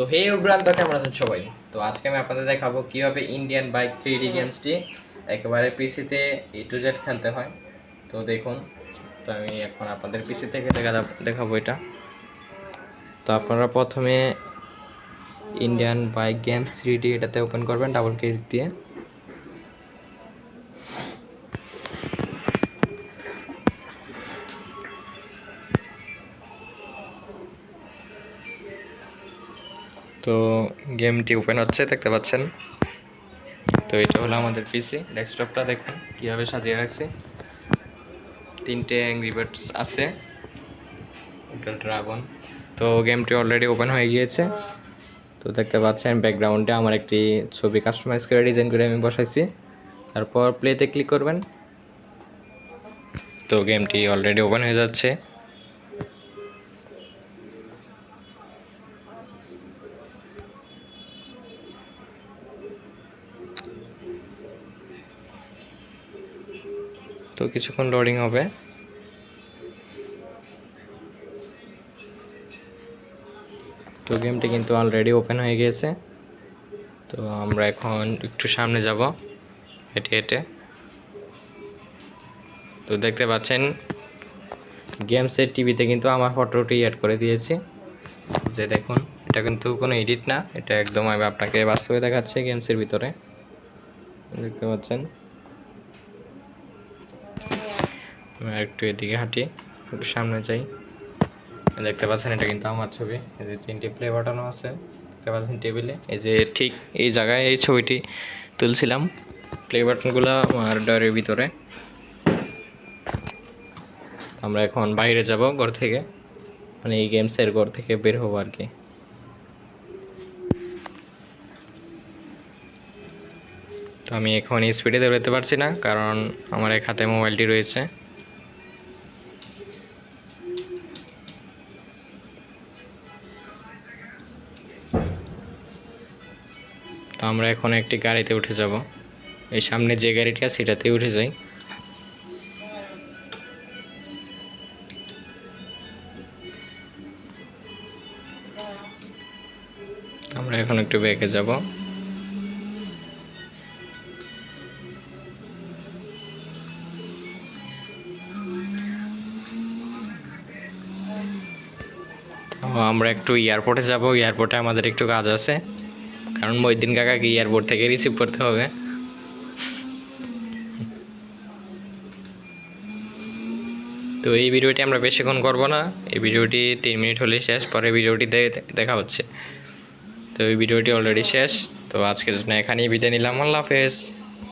তো হে এভরিওয়ান, তো কেমন আছেন সবাই? তো আজকে আমি আপনাদের দেখাবো কিভাবে ইন্ডিয়ান বাইক 3D গেমসটি একেবারে পিসিতে এ টু জেড খেলতে হয়। তো দেখুন, তো আমি এখন আপনাদের পিসি থেকে দেখাবো এটা। তো আপনারা প্রথমে ইন্ডিয়ান বাইক গেমস 3D এটাতে ওপেন করবেন ডাবল ক্লিক দিয়ে। তো গেমটি ওপেন হচ্ছে, দেখতে পাচ্ছেন। তো এটা হলো আমাদের পিসি ডেস্কটপটা। দেখুন কীভাবে সাজিয়ে রাখছি। 3টে অ্যাংরি বার্ডস আছে, একটা ড্রাগন। তো গেমটি অলরেডি ওপেন হয়ে গিয়েছে। তো দেখতে পাচ্ছেন ব্যাকগ্রাউন্ডে আমার একটি ছবি কাস্টমাইজ করে ডিজাইন করে আমি বসাইছি। তারপর প্লেতে ক্লিক করবেন। তো গেমটি অলরেডি ওপেন হয়ে যাচ্ছে। তো কিছুক্ষণ লোডিং হবে। তো গেমটি কিন্তু অলরেডি ওপেন হয়ে গিয়েছে। তো আমরা এখন একটু সামনে যাব হেঁটে হেঁটে। তো দেখতে পাচ্ছেন গেমসের টিভিতে কিন্তু আমার ফটোটি অ্যাড করে দিয়েছি। যে দেখুন, এটা কিন্তু কোনো এডিট না, এটা একদম আমি আপনাকে বাস্তবে দেখাচ্ছি গেমসের ভিতরে। দেখতে পাচ্ছেন। একটু এদিকে হাঁটি, একটু সামনে যাই। দেখতে পাচ্ছেন এটা কিন্তু আমার ছবি। এই যে 3টে প্লে বাটনও আছে, দেখতে পাচ্ছেন টেবিলে। এই যে ঠিক এই জায়গায় এই ছবিটি তুলছিলাম। প্লে বাটনগুলো আমার ডয়ের ভিতরে। আমরা এখন বাইরে যাব ঘর থেকে, মানে এই গেমসের ঘর থেকে বের হবো আর কি। তো আমি এখন স্পিডে দৌড়াতে পারছি না, কারণ আমার এক হাতে মোবাইলটি রয়েছে। তো আমরা এখন একটি গাড়িতে উঠে যাব। এই সামনে যে গাড়িটি আছে সেটাতেই উঠে যাই। আমরা এখন একটু ব্যাকে যাব। তো আমরা একটু এয়ারপোর্টে যাব। এয়ারপোর্টে আমাদের একটু কাজ আছে, কারণ মহিউদ্দিন কাকাকে এয়ারপোর্ট থেকে রিসিভ করতে হবে। তো এই ভিডিওটি আমরা বেশিক্ষণ করব না, এই ভিডিওটি 3 মিনিট হলেই শেষ। পরে ভিডিওটি দেখা হচ্ছে। তো এই ভিডিওটি অলরেডি শেষ। তো আজকের জন্য এখানেই বিদায় নিলাম। আল্লাহ হাফেজ।